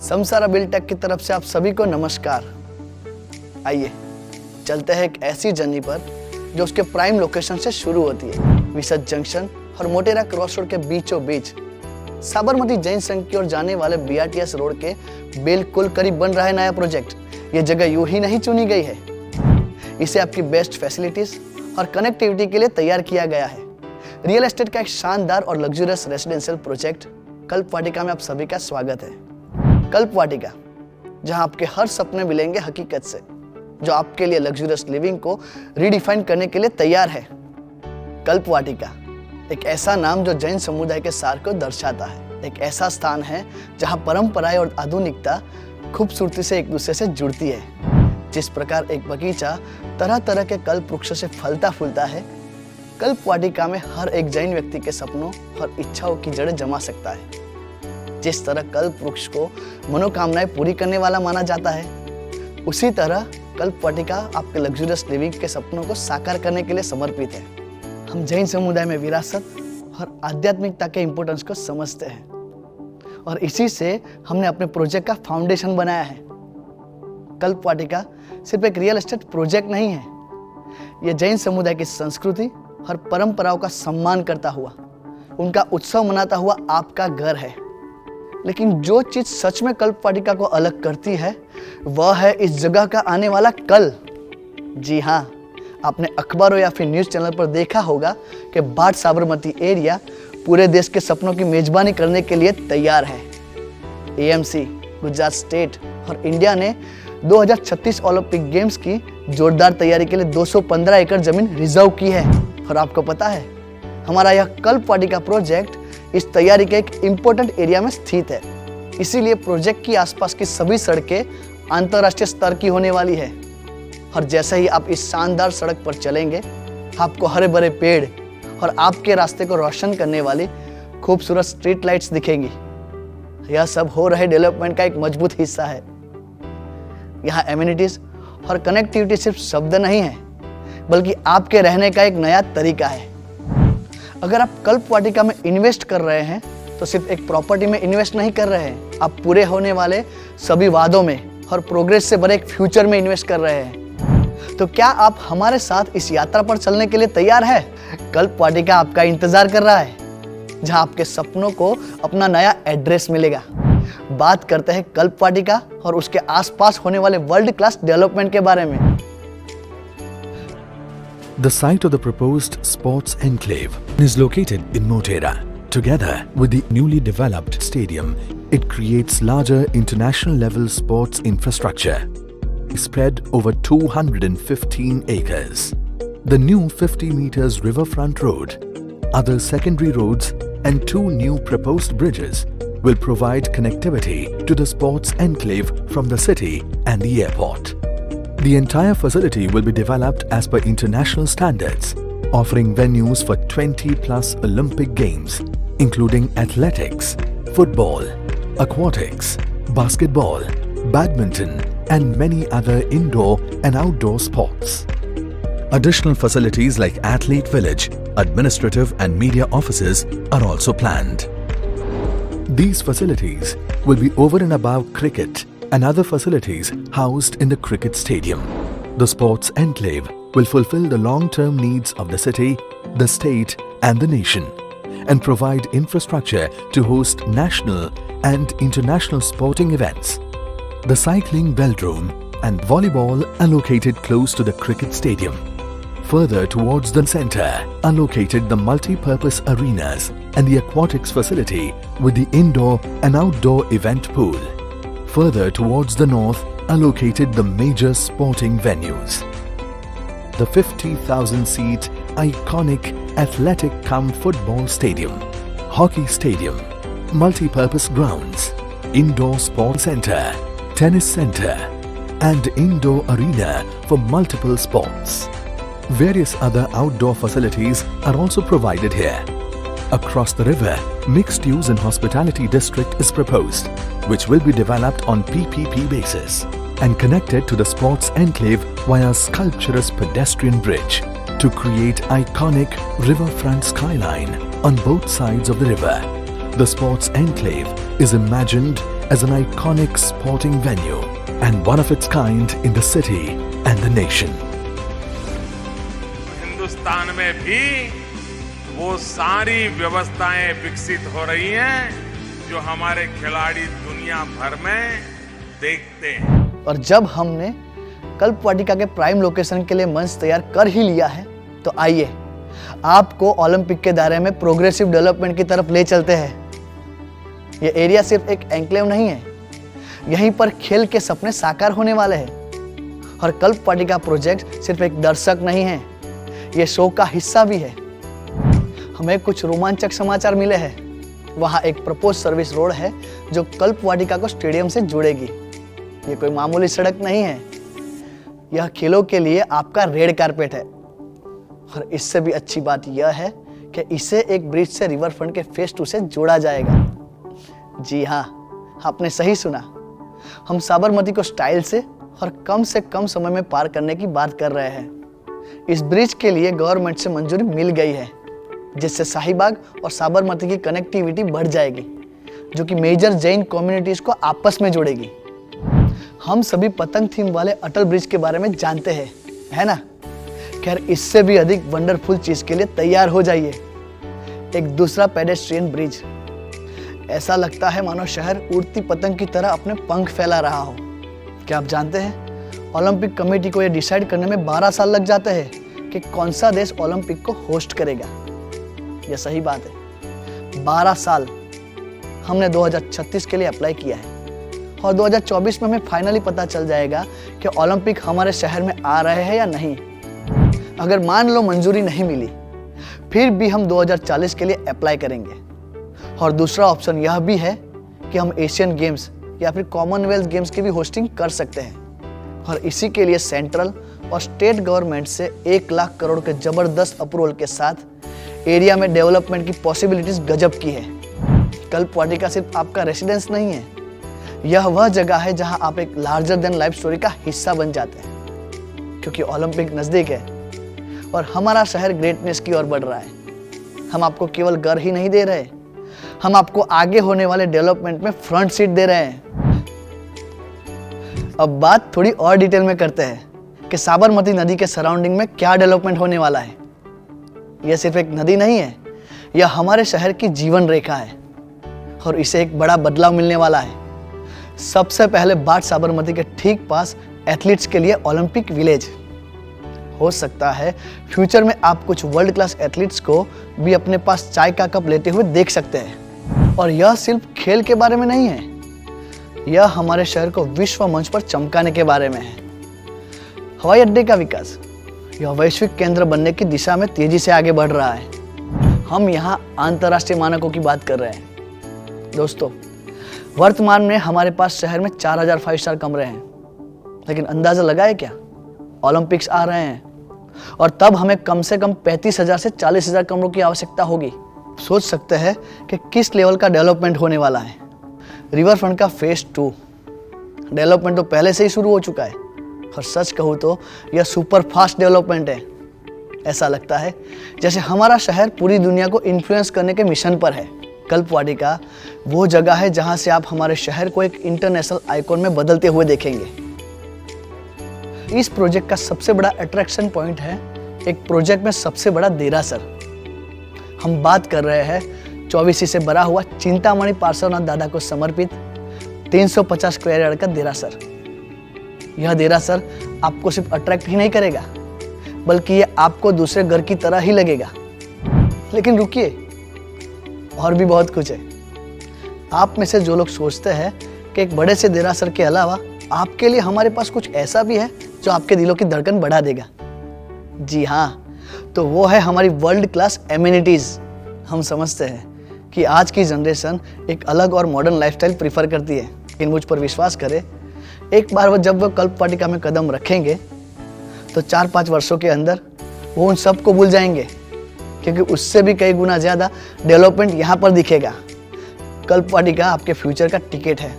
Samsara Biltech की तरफ से आप सभी को नमस्कार। आइए चलते हैं एक ऐसी जर्नी पर जो उसके प्राइम लोकेशन से शुरू होती है। विसद जंक्शन और मोटेरा क्रॉस रोड के बीचों बीच साबरमती जैन संघ की ओर जाने वाले BRTS रोड के बिल्कुल करीब बन रहा है नया प्रोजेक्ट। ये जगह यूं ही नहीं चुनी गई है, इसे आपकी बेस्ट फैसिलिटीज और कनेक्टिविटी के लिए तैयार किया गया है। रियल एस्टेट का एक शानदार और लग्जरियस रेसिडेंशियल प्रोजेक्ट कल्प वाटिका में आप सभी का स्वागत है। कल्प वाटिका, जहां आपके हर सपने मिलेंगे हकीकत से, जो आपके लिए लग्जरियस लिविंग को रीडिफाइन करने के लिए तैयार है। कल्प वाटिका एक ऐसा नाम जो जैन समुदाय के सार को दर्शाता है। एक ऐसा स्थान है जहां परंपराएं और आधुनिकता खूबसूरती से एक दूसरे से जुड़ती है। जिस प्रकार एक बगीचा तरह तरह के कल्प वृक्षों से फलता फूलता है, कल्प वाटिका में हर एक जैन व्यक्ति के सपनों और इच्छाओं की जड़ें जमा सकता है। जिस तरह कल्प वृक्ष को मनोकामनाएं पूरी करने वाला माना जाता है, उसी तरह कल्प वाटिका आपके लग्जरियस लिविंग के सपनों को साकार करने के लिए समर्पित है। हम जैन समुदाय में विरासत और आध्यात्मिकता के इम्पोर्टेंस को समझते हैं और इसी से हमने अपने प्रोजेक्ट का फाउंडेशन बनाया है। कल्प वाटिका सिर्फ एक रियल एस्टेट प्रोजेक्ट नहीं है, यह जैन समुदाय की संस्कृति और परंपराओं का सम्मान करता हुआ, उनका उत्सव मनाता हुआ आपका घर है। लेकिन जो चीज सच में कल्प वाटिका को अलग करती है, वह है इस जगह का आने वाला कल। जी हाँ, आपने अखबारों या फिर न्यूज़ चैनल पर देखा होगा कि भाट साबरमती एरिया पूरे देश के सपनों की मेजबानी करने के लिए तैयार है। AMC, गुजरात स्टेट और इंडिया ने 2036 ओलंपिक गेम्स की जोरदार तैयारी के लिए 215 एकड़ जमीन रिजर्व की है। और आपको पता है, हमारा यह कल्प वाटिका प्रोजेक्ट इस तैयारी के एक इम्पोर्टेंट एरिया में स्थित है। इसीलिए प्रोजेक्ट की आसपास की सभी सड़कें अंतर्राष्ट्रीय स्तर की होने वाली है। और जैसे ही आप इस शानदार सड़क पर चलेंगे, आपको हरे भरे पेड़ और आपके रास्ते को रोशन करने वाली खूबसूरत स्ट्रीट लाइट्स दिखेंगी। यह सब हो रहे डेवलपमेंट का एक मजबूत हिस्सा है। यहाँ एमिनिटीज और कनेक्टिविटी सिर्फ शब्द नहीं है, बल्कि आपके रहने का एक नया तरीका है। अगर आप कल्प वाटिका में इन्वेस्ट कर रहे हैं, तो सिर्फ एक प्रॉपर्टी में इन्वेस्ट नहीं कर रहे हैं, आप पूरे होने वाले सभी वादों में और प्रोग्रेस से भरे एक फ्यूचर में इन्वेस्ट कर रहे हैं। तो क्या आप हमारे साथ इस यात्रा पर चलने के लिए तैयार है? कल्प वाटिका आपका इंतजार कर रहा है, जहां आपके सपनों को अपना नया एड्रेस मिलेगा। बात करते हैं कल्प वाटिका और उसके आसपास होने वाले वर्ल्ड क्लास डेवलपमेंट के बारे में। The site of the proposed sports enclave is located in Motera. Together with the newly developed stadium, it creates larger international level sports infrastructure spread over 215 acres. The new 50 meters riverfront road, other secondary roads and 2 new proposed bridges will provide connectivity to the sports enclave from the city and the airport. The entire facility will be developed as per international standards, offering venues for 20 plus Olympic Games, including athletics, football, aquatics, basketball, badminton, and many other indoor and outdoor sports. Additional facilities like Athlete Village, administrative and media offices are also planned. These facilities will be over and above cricket and other facilities housed in the cricket stadium. The sports enclave will fulfill the long-term needs of the city, the state and the nation and provide infrastructure to host national and international sporting events. The cycling velodrome and volleyball are located close to the cricket stadium. Further towards the center are located the multi-purpose arenas and the aquatics facility with the indoor and outdoor event pool. Further towards the north are located the major sporting venues. The 50,000 seat iconic athletic cum football stadium, hockey stadium, multi-purpose grounds, indoor sports center, tennis center and indoor arena for multiple sports. Various other outdoor facilities are also provided here. Across the river, mixed-use and hospitality district is proposed, which will be developed on PPP basis and connected to the sports enclave via sculpturous pedestrian bridge to create iconic riverfront skyline on both sides of the river. The sports enclave is imagined as an iconic sporting venue and one of its kind in the city and the nation. Hindustan में भी वो सारी व्यवस्थाएं विकसित हो रही हैं जो हमारे खिलाड़ी दुनिया भर में देखते हैं। और जब हमने कल्प वाटिका के प्राइम लोकेशन के लिए मंच तैयार कर ही लिया है, तो आइए आपको ओलंपिक के दायरे में प्रोग्रेसिव डेवलपमेंट की तरफ ले चलते हैं। ये एरिया सिर्फ एक एन्क्लेव नहीं है, यहीं पर खेल के सपने साकार होने वाले हैं। और कल्प वाटिका प्रोजेक्ट सिर्फ एक दर्शक नहीं है, ये शो का हिस्सा भी है। हमें कुछ रोमांचक समाचार मिले हैं। वहाँ एक प्रपोज सर्विस रोड है जो कल्प वाटिका को स्टेडियम से जोड़ेगी। ये कोई मामूली सड़क नहीं है, यह खेलों के लिए आपका रेड कारपेट है। और इससे भी अच्छी बात यह है कि इसे एक ब्रिज से रिवर फ्रंट के फेज 2 से जोड़ा जाएगा। जी हाँ, आपने सही सुना, हम साबरमती को स्टाइल से कम समय में पार करने की बात कर रहे हैं। इस ब्रिज के लिए गवर्नमेंट से मंजूरी मिल गई है, जिससे शाहीबाग और साबरमती की कनेक्टिविटी बढ़ जाएगी, जो कि मेजर जैन कम्युनिटीज को आपस में जोड़ेगी। हम सभी पतंग थीम वाले अटल ब्रिज के बारे में जानते हैं, है ना? खैर, इससे भी अधिक वंडरफुल चीज के लिए तैयार हो जाइए, एक दूसरा पेडेस्ट्रियन ब्रिज। ऐसा लगता है मानो शहर उड़ती पतंग की तरह अपने पंख फैला रहा हो। क्या आप जानते हैं, ओलंपिक कमेटी को यह डिसाइड करने में 12 साल लग जाते हैं कि कौन सा देश ओलंपिक को होस्ट करेगा। यह सही बात है, 12 साल। हमने 2036 के लिए अप्लाई किया है और 2024 में हमें फाइनली पता चल जाएगा कि ओलंपिक हमारे शहर में आ रहे हैं या नहीं। अगर मान लो मंजूरी नहीं मिली, फिर भी हम 2040 के लिए अप्लाई करेंगे। और दूसरा ऑप्शन यह भी है कि हम एशियन गेम्स या फिर कॉमनवेल्थ गेम्स की भी होस्टिंग कर सकते हैं। और इसी के लिए सेंट्रल और स्टेट गवर्नमेंट से 1 लाख करोड़ के जबरदस्त अप्रूवल के साथ एरिया में डेवलपमेंट की पॉसिबिलिटीज गजब की है। कल्प वाटिका सिर्फ आपका रेसिडेंस नहीं है, यह वह जगह है जहां आप एक लार्जर देन लाइफ स्टोरी का हिस्सा बन जाते हैं। क्योंकि ओलंपिक नजदीक है और हमारा शहर ग्रेटनेस की ओर बढ़ रहा है। हम आपको केवल घर ही नहीं दे रहे, हम आपको आगे होने वाले डेवलपमेंट में फ्रंट सीट दे रहे हैं। अब बात थोड़ी और डिटेल में करते हैं कि साबरमती नदी के सराउंडिंग में क्या डेवलपमेंट होने वाला है। यह सिर्फ एक नदी नहीं है, यह हमारे शहर की जीवन रेखा है और इसे एक बड़ा बदलाव मिलने वाला है। सबसे पहले बात साबरमती के ठीक पास एथलीट्स के लिए ओलंपिक विलेज। हो सकता है फ्यूचर में आप कुछ वर्ल्ड क्लास एथलीट्स को भी अपने पास चाय का कप लेते हुए देख सकते हैं। और यह सिर्फ खेल के बारे में नहीं है, यह हमारे शहर को विश्व मंच पर चमकाने के बारे में है। हवाई अड्डे का विकास, यह वैश्विक केंद्र बनने की दिशा में तेजी से आगे बढ़ रहा है। हम यहाँ अंतर्राष्ट्रीय मानकों की बात कर रहे हैं। दोस्तों, वर्तमान में हमारे पास शहर में 4000 5 स्टार कमरे हैं, लेकिन अंदाजा लगाए क्या, ओलंपिक्स आ रहे हैं और तब हमें कम से कम 35,000 से 40,000 कमरों की आवश्यकता होगी। सोच सकते हैं कि किस लेवल का डेवलपमेंट होने वाला है। रिवर फ्रंट का फेज 2 डेवलपमेंट तो पहले से ही शुरू हो चुका है और सच कहूँ तो यह सुपर फास्ट डेवलपमेंट है। ऐसा लगता है जैसे हमारा शहर पूरी दुनिया को इन्फ्लुएंस करने के मिशन पर है। कल्प वाटिका वो जगह है जहां से आप हमारे शहर को एक इंटरनेशनल आइकॉन में बदलते हुए देखेंगे। इस प्रोजेक्ट का सबसे बड़ा अट्रैक्शन पॉइंट है एक प्रोजेक्ट में सबसे बड़ा देरासर। हम बात कर रहे हैं 24 से भरा हुआ चिंतामणि पार्श्वनाथ दादा को समर्पित 350 स्क्वायर यार्ड का देरासर। यह देरासर आपको सिर्फ अट्रैक्ट ही नहीं करेगा, बल्कि यह आपको दूसरे घर की तरह ही लगेगा। लेकिन रुकिए, और भी बहुत कुछ है। आप में से जो लोग सोचते हैं कि एक बड़े से देरासर के अलावा आपके लिए हमारे पास कुछ ऐसा भी है जो आपके दिलों की धड़कन बढ़ा देगा, जी हाँ, तो वो है हमारी वर्ल्ड क्लास एमिनिटीज। हम समझते हैं कि आज की जनरेशन एक अलग और मॉडर्न लाइफस्टाइल प्रीफर करती है, लेकिन मुझ पर विश्वास करें, एक बार जब वो कल्प वाटिका में कदम रखेंगे तो 4-5 वर्षों के अंदर वो उन सब को भूल जाएंगे, क्योंकि उससे भी कई गुना ज़्यादा डेवलपमेंट यहाँ पर दिखेगा। कल्प वाटिका आपके फ्यूचर का टिकट है,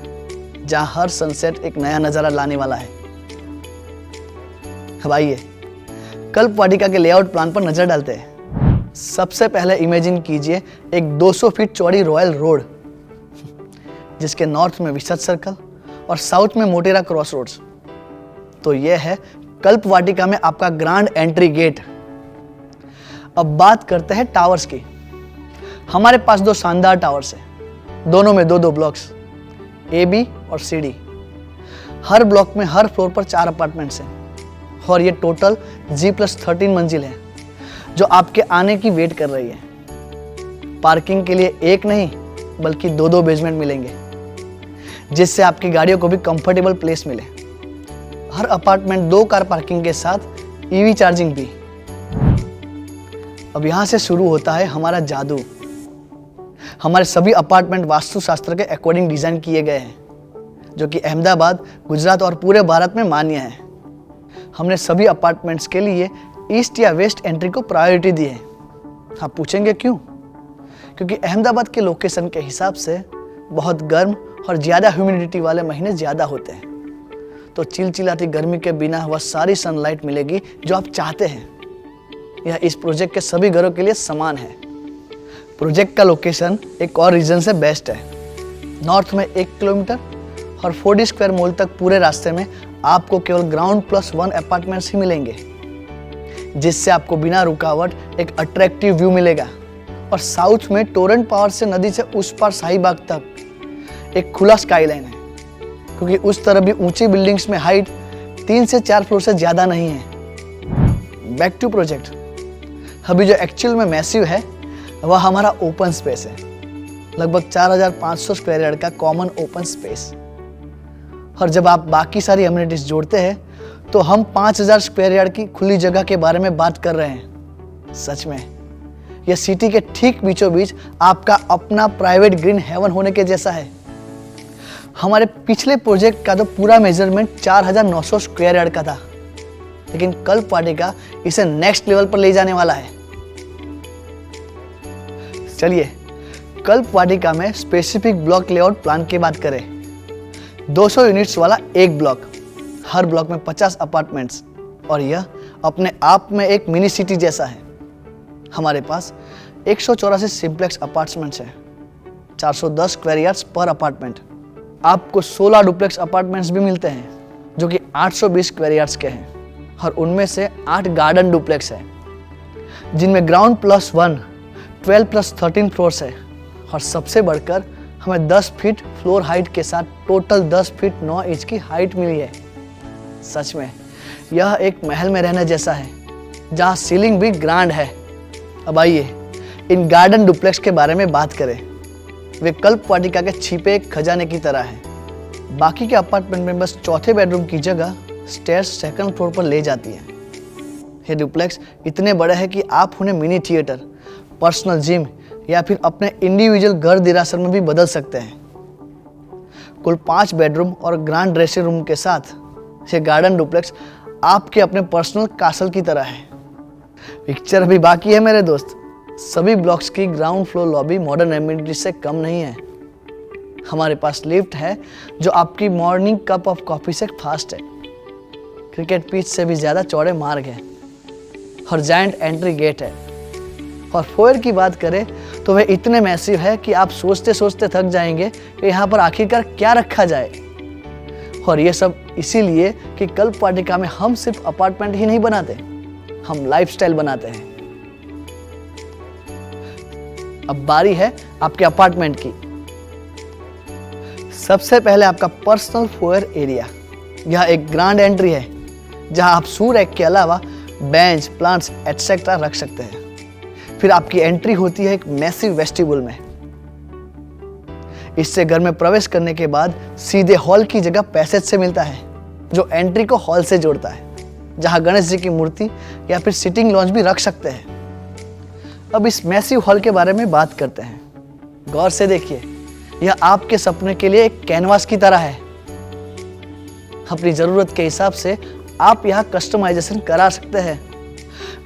जहाँ हर सनसेट एक नया नज़ारा लाने वाला है। अब आइए कल्प वाटिका के लेआउट प्लान पर नज़र डालते हैं। सबसे पहले इमेजिन कीजिए एक 200 फीट चौड़ी रॉयल रोड, जिसके नॉर्थ में विशद सर्कल और साउथ में मोटेरा क्रॉस रोड्स। तो यह है कल्प वाटिका में आपका ग्रैंड एंट्री गेट। अब बात करते हैं टावर्स की। हमारे पास 2 शानदार टावर्स हैं, दोनों में 2-2 ब्लॉक्स, ए, बी और सी, डी। हर ब्लॉक में हर फ्लोर पर 4 अपार्टमेंट्स हैं और ये टोटल G+13 मंजिल है जो आपके आने की वेट कर रही है। पार्किंग के लिए एक नहीं बल्कि 2-2 बेसमेंट मिलेंगे, जिससे आपकी गाड़ियों को भी कंफर्टेबल प्लेस मिले। हर अपार्टमेंट 2 कार पार्किंग के साथ ईवी चार्जिंग भी। अब यहाँ से शुरू होता है हमारा जादू। हमारे सभी अपार्टमेंट वास्तुशास्त्र के अकॉर्डिंग डिजाइन किए गए हैं, जो कि अहमदाबाद, गुजरात और पूरे भारत में मान्य है। हमने सभी अपार्टमेंट्स के लिए ईस्ट या वेस्ट एंट्री को प्रायोरिटी दी है। आप पूछेंगे क्यों? क्योंकि अहमदाबाद के लोकेशन के हिसाब से बहुत गर्म और ज़्यादा ह्यूमिडिटी वाले महीने ज़्यादा होते हैं, तो चिलचिलाती गर्मी के बिना वह सारी सनलाइट मिलेगी जो आप चाहते हैं। यह इस प्रोजेक्ट के सभी घरों के लिए समान है। प्रोजेक्ट का लोकेशन एक और रीजन से बेस्ट है। नॉर्थ में 1 किलोमीटर और 40 स्क्वायर मोल तक पूरे रास्ते में आपको केवल ग्राउंड +1 अपार्टमेंट्स ही मिलेंगे, जिससे आपको बिना रुकावट एक अट्रैक्टिव व्यू मिलेगा। और साउथ में टोरेंट पावर से नदी से उस पार शाहीबाग तक एक खुला स्काईलाइन है, क्योंकि उस तरफ भी ऊंची बिल्डिंग्स में हाइट 3 से 4 फ्लोर से ज़्यादा नहीं है। Back to project. अभी जो एक्चुअल में मैसिव है वह हमारा ओपन स्पेस है, लगभग 4500 स्क्वायर यार्ड का कॉमन ओपन स्पेस। और जब आप बाकी सारी अम्यूनिटीज जोड़ते हैं तो हम 5000 स्क्वायर यार्ड की खुली जगह के बारे में बात कर रहे हैं। सच में यह सिटी के ठीक बीचों बीच आपका अपना प्राइवेट ग्रीन हेवन होने के जैसा है। हमारे पिछले प्रोजेक्ट का तो पूरा मेजरमेंट 4900 स्क्वायर यार्ड का था, लेकिन कल्प वाटिका इसे नेक्स्ट लेवल पर ले जाने वाला है। चलिए कल्प वाटिका में स्पेसिफिक ब्लॉक लेआउट प्लान की बात करें। 200 यूनिट्स वाला एक ब्लॉक, हर ब्लॉक में 50 अपार्टमेंट्स, और यह अपने आप में एक मिनी सिटी जैसा है। हमारे पास 184 सिंप्लेक्स अपार्टमेंट्स हैं, 410 स्क्वायर यार्ड्स पर अपार्टमेंट। आपको 16 डुप्लेक्स अपार्टमेंट्स भी मिलते हैं जो कि 820 स्क्वायर यार्ड्स के हैं, और उनमें से 8 गार्डन डुप्लेक्स हैं जिनमें ग्राउंड +1 12 + 13 फ्लोर्स है। और सबसे बढ़कर हमें 10 फीट फ्लोर हाइट के साथ टोटल 10 फीट 9 इंच की हाइट मिली है। सच में यह एक महल में रहने जैसा है, जहाँ सीलिंग भी ग्रैंड है। अब आइए इन गार्डन डुप्लेक्स के बारे में बात करें। वे कल्प वाटिका के छिपे एक खजाने की तरह है। बाकी के अपार्टमेंट में बस चौथे बेडरूम की जगह स्टेयर्स सेकंड फ्लोर पर ले जाती है। ये डुप्लेक्स इतने बड़े हैं कि आप उन्हें मिनी थिएटर, पर्सनल जिम या फिर अपने इंडिविजुअल घर दिरासर में भी बदल सकते हैं। कुल 5 बेडरूम और ग्रैंड ड्रेसिंग रूम के साथ ये गार्डन डुप्लेक्स आपके अपने पर्सनल कासल की तरह है। पिक्चर अभी बाकी है मेरे दोस्त। सभी ब्लॉक्स की ground floor lobby modern amenities से कम नहीं है। हमारे पास लिफ्ट है जो आपकी मॉर्निंग कप ऑफ कॉफी से फास्ट है। क्रिकेट पिच से भी ज़्यादा चौड़े मार्ग हैं और जायंट एंट्री गेट है। और फोयर की बात करें तो वह इतने मैसिव है कि आप सोचते सोचते थक जाएंगे कि यहाँ पर आखिरकार क्या रखा जाए। और ये सब इसीलिए कि कल्प वाटिका में हम सिर्फ अपार्टमेंट ही नहीं बनाते, हम लाइफस्टाइल बनाते हैं। अब बारी है आपके अपार्टमेंट की। सबसे पहले आपका पर्सनल फोयर एरिया। यह एक ग्रैंड एंट्री है जहां आप शू रैक के अलावा बेंच, प्लांट्स एटसेट्रा रख सकते हैं। फिर आपकी एंट्री होती है एक मैसिव वेस्टिब्यूल में। इससे घर में प्रवेश करने के बाद सीधे हॉल की जगह पैसेज से मिलता है, जो एंट्री को हॉल से जोड़ता है, जहां गणेश जी की मूर्ति या फिर सिटिंग लॉन्च भी रख सकते हैं। अब इस मैसिव हॉल के बारे में बात करते हैं। गौर से देखिए, यह आपके सपने के लिए एक कैनवास की तरह है। अपनी जरूरत के हिसाब से आप यहाँ कस्टमाइजेशन करा सकते हैं।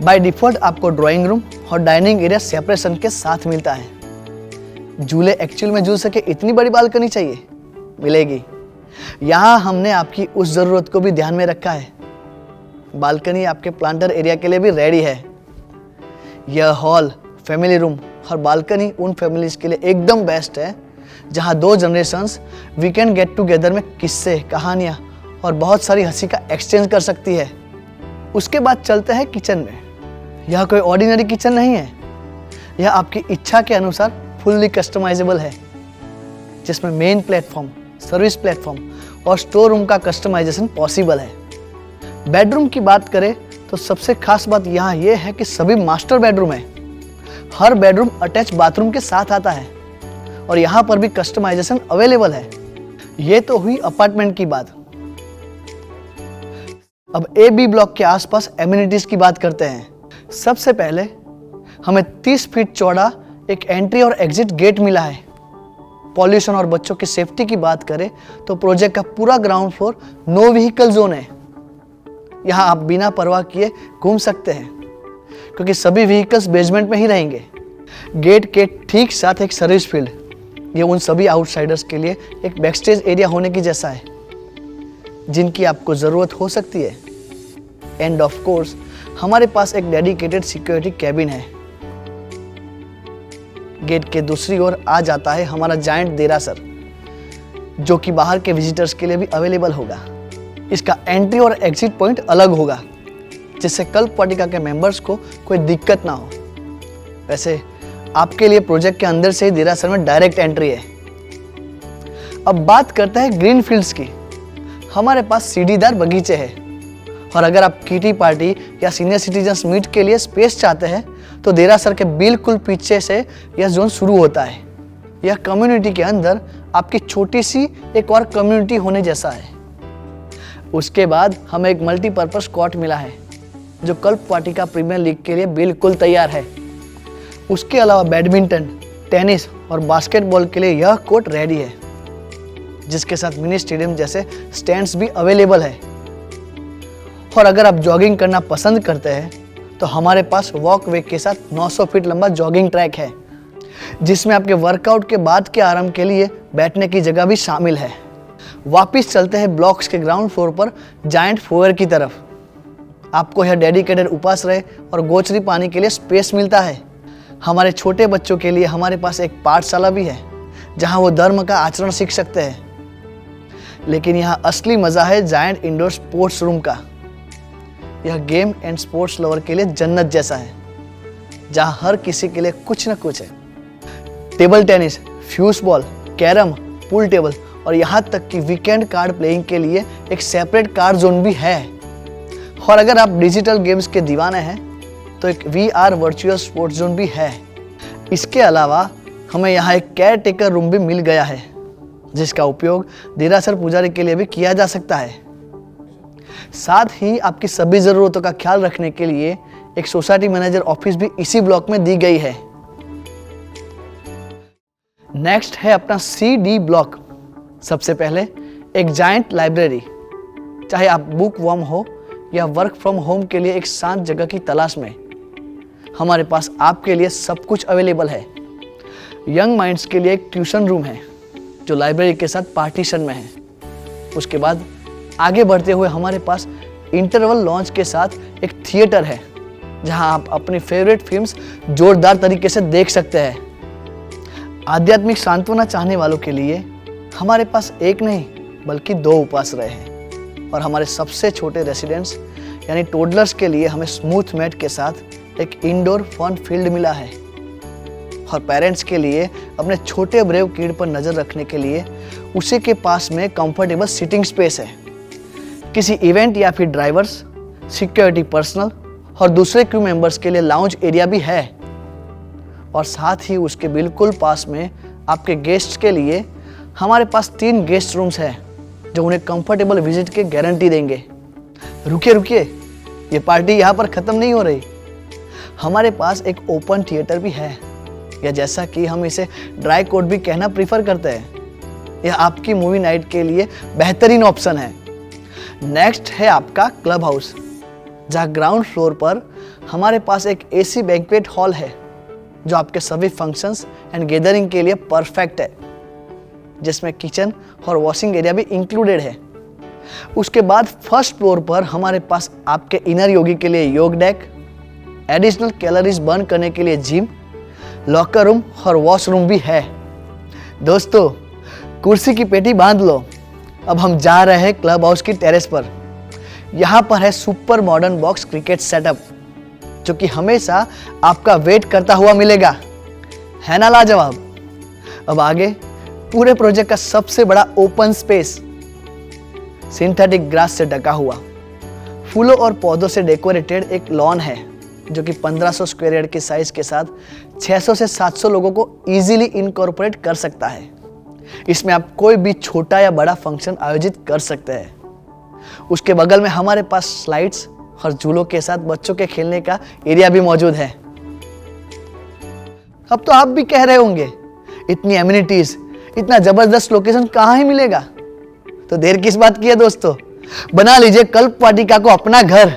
बाय डिफॉल्ट आपको ड्राइंग रूम और डाइनिंग एरिया सेपरेशन के साथ मिलता है। झूले एक्चुअल में झूल सके इतनी बड़ी बालकनी चाहिए, मिलेगी। यहाँ हमने आपकी उस जरूरत को भी ध्यान में रखा है। बालकनी आपके प्लांटर एरिया के लिए भी रेडी है। यह हॉल, फैमिली रूम और बालकनी उन फैमिलीज के लिए एकदम बेस्ट है जहां दो जनरेशंस वीकेंड गेट टुगेदर में किस्से, कहानियां और बहुत सारी हंसी का एक्सचेंज कर सकती है। उसके बाद चलते हैं किचन में। यह कोई ऑर्डिनरी किचन नहीं है, यह आपकी इच्छा के अनुसार फुल्ली कस्टमाइजेबल है, जिसमें मेन प्लेटफॉर्म, सर्विस प्लेटफॉर्म और स्टोर रूम का कस्टमाइजेशन पॉसिबल है। बेडरूम की बात करें तो सबसे खास बात यहाँ ये है कि सभी मास्टर बेडरूम है। हर बेडरूम अटैच बाथरूम के साथ आता है और यहाँ पर भी कस्टमाइजेशन अवेलेबल है। ये तो हुई अपार्टमेंट की बात। अब ए बी ब्लॉक के आसपास एमिनिटीज की बात करते हैं। सबसे पहले हमें 30 फीट चौड़ा एक एंट्री और एग्जिट गेट मिला है। पॉल्यूशन और बच्चों की सेफ्टी की बात करें तो प्रोजेक्ट का पूरा ground floor no vehicle zone है। यहाँ आप बिना परवाह किए घूम सकते हैं क्योंकि सभी व्हीकल्स बेसमेंट में ही रहेंगे। गेट के ठीक साथ एक सर्विस फील्ड, ये उन सभी आउटसाइडर्स के लिए एक बैकस्टेज एरिया होने की जैसा है जिनकी आपको ज़रूरत हो सकती है। एंड ऑफ कोर्स हमारे पास एक डेडिकेटेड सिक्योरिटी कैबिन है। गेट के दूसरी ओर आ जाता है हमारा जायंट देरासर, जो कि बाहर के विजिटर्स के लिए भी अवेलेबल होगा। इसका एंट्री और एग्जिट पॉइंट अलग होगा, जिससे कल्प वाटिका के मेंबर्स को कोई दिक्कत ना हो। वैसे आपके लिए प्रोजेक्ट के अंदर से ही देरासर में डायरेक्ट एंट्री है। अब बात करते हैं ग्रीन फील्ड्स की। हमारे पास सीढ़ीदार बगीचे हैं और अगर आप किटी पार्टी या सीनियर सिटीजन्स मीट के लिए स्पेस चाहते हैं तो देरासर के बिल्कुल पीछे से यह जोन शुरू होता है। यह कम्युनिटी के अंदर आपकी छोटी सी एक और कम्युनिटी होने जैसा है। उसके बाद हमें एक मल्टीपर्पज कोर्ट मिला है जो कल्प वाटिका प्रीमियर लीग के लिए बिल्कुल तैयार है। उसके अलावा बैडमिंटन, टेनिस और बास्केटबॉल के लिए यह कोर्ट रेडी है, जिसके साथ मिनी स्टेडियम जैसे स्टैंड्स भी अवेलेबल है। और अगर आप जॉगिंग करना पसंद करते हैं तो हमारे पास वॉक वे के साथ 900 फीट लंबा जॉगिंग ट्रैक है, जिसमें आपके वर्कआउट के बाद के आराम के लिए बैठने की जगह भी शामिल है। वापिस चलते हैं ब्लॉक्स के ग्राउंड फ्लोर पर जायंट फोयर की तरफ। आपको यह डेडिकेटेड उपाश्रय और गोचरी पानी के लिए स्पेस मिलता है। हमारे छोटे बच्चों के लिए हमारे पास एक पाठशाला भी है जहां वो धर्म का आचरण सीख सकते हैं। लेकिन यहाँ असली मजा है जायंट इंडोर स्पोर्ट्स रूम का। यह गेम एंड स्पोर्ट्स लवर के लिए जन्नत जैसा है, जहाँ हर किसी के लिए कुछ न कुछ है। Table tennis, fuse ball, carrom, pool table और यहाँ तक कि वीकेंड कार्ड प्लेइंग के लिए एक सेपरेट कार्ड जोन भी है। और अगर आप डिजिटल गेम्स के दीवाने हैं तो एक VR वर्चुअल स्पोर्ट्स जोन भी है। इसके अलावा हमें यहाँ एक केयर टेकर रूम भी मिल गया है, जिसका उपयोग देरासर पुजारी के लिए भी किया जा सकता है। साथ ही आपकी सभी ज़रूरतों का ख्याल रखने के लिए एक सोसाइटी मैनेजर ऑफिस भी इसी ब्लॉक में दी गई है। नेक्स्ट है अपना CD ब्लॉक। सबसे पहले एक जायंट लाइब्रेरी। चाहे आप बुक वर्म हो या वर्क फ्रॉम होम के लिए एक शांत जगह की तलाश में, हमारे पास आपके लिए सब कुछ अवेलेबल है। यंग माइंड्स के लिए एक ट्यूशन रूम है जो लाइब्रेरी के साथ पार्टीशन में है। उसके बाद आगे बढ़ते हुए हमारे पास इंटरवल लॉन्च के साथ एक थिएटर है जहां आप अपनी फेवरेट फिल्म्स जोरदार तरीके से देख सकते हैं। आध्यात्मिक सांत्वना चाहने वालों के लिए हमारे पास एक नहीं बल्कि 2 उपाश्रय हैं। और हमारे सबसे छोटे रेसिडेंट्स यानी टोडलर्स के लिए हमें स्मूथ मैट के साथ एक इंडोर फन फील्ड मिला है। और पेरेंट्स के लिए अपने छोटे ब्रेव किड पर नज़र रखने के लिए उसी के पास में कंफर्टेबल सिटिंग स्पेस है। किसी इवेंट या फिर ड्राइवर्स, सिक्योरिटी पर्सनल और दूसरे क्रू मेंबर्स के लिए लाउंज एरिया भी है। और साथ ही उसके बिल्कुल पास में आपके गेस्ट्स के लिए हमारे पास 3 गेस्ट रूम्स हैं जो उन्हें कंफर्टेबल विजिट की गारंटी देंगे। रुकिए, ये पार्टी यहाँ पर ख़त्म नहीं हो रही। हमारे पास एक ओपन थिएटर भी है, या जैसा कि हम इसे ड्राई कोट भी कहना प्रीफर करते हैं। यह आपकी मूवी नाइट के लिए बेहतरीन ऑप्शन है। नेक्स्ट है आपका क्लब हाउस, जहाँ ग्राउंड फ्लोर पर हमारे पास एक AC बैंक्वेट हॉल है जो आपके सभी फंक्शंस एंड गैदरिंग के लिए परफेक्ट है, जिसमें किचन और वॉशिंग एरिया भी इंक्लूडेड है। उसके बाद फर्स्ट फ्लोर पर हमारे पास आपके इनर योगी के लिए योग डेक, एडिशनल कैलोरीज बर्न करने के लिए जिम, लॉकर रूम और वॉशरूम भी है। दोस्तों, कुर्सी की पेटी बांध लो। अब हम जा रहे हैं क्लब हाउस की टेरेस पर। यहाँ पर है super modern box cricket setup, जो कि हमेशा आपका वेट करता हुआ मिलेगा। है ना लाजवाब? अब आगे पूरे प्रोजेक्ट का सबसे बड़ा ओपन स्पेस, सिंथेटिक ग्रास से ढका हुआ, फूलों और पौधों से डेकोरेटेड एक लॉन है, जो कि 1500 स्क्वायर यार्ड की साइज के साथ 600 से 700 लोगों को इजीली इनकॉर्पोरेट कर सकता है। इसमें आप कोई भी छोटा या बड़ा फंक्शन आयोजित कर सकते हैं। उसके बगल में हमारे पास स्लाइड्स और झूलों के साथ बच्चों के खेलने का एरिया भी मौजूद है। अब तो आप भी कह रहे होंगे, इतनी एमिनिटीज, इतना जबरदस्त लोकेशन कहाँ ही मिलेगा? तो देर किस बात की है दोस्तों, बना लीजिए कल्प वाटिका को अपना घर।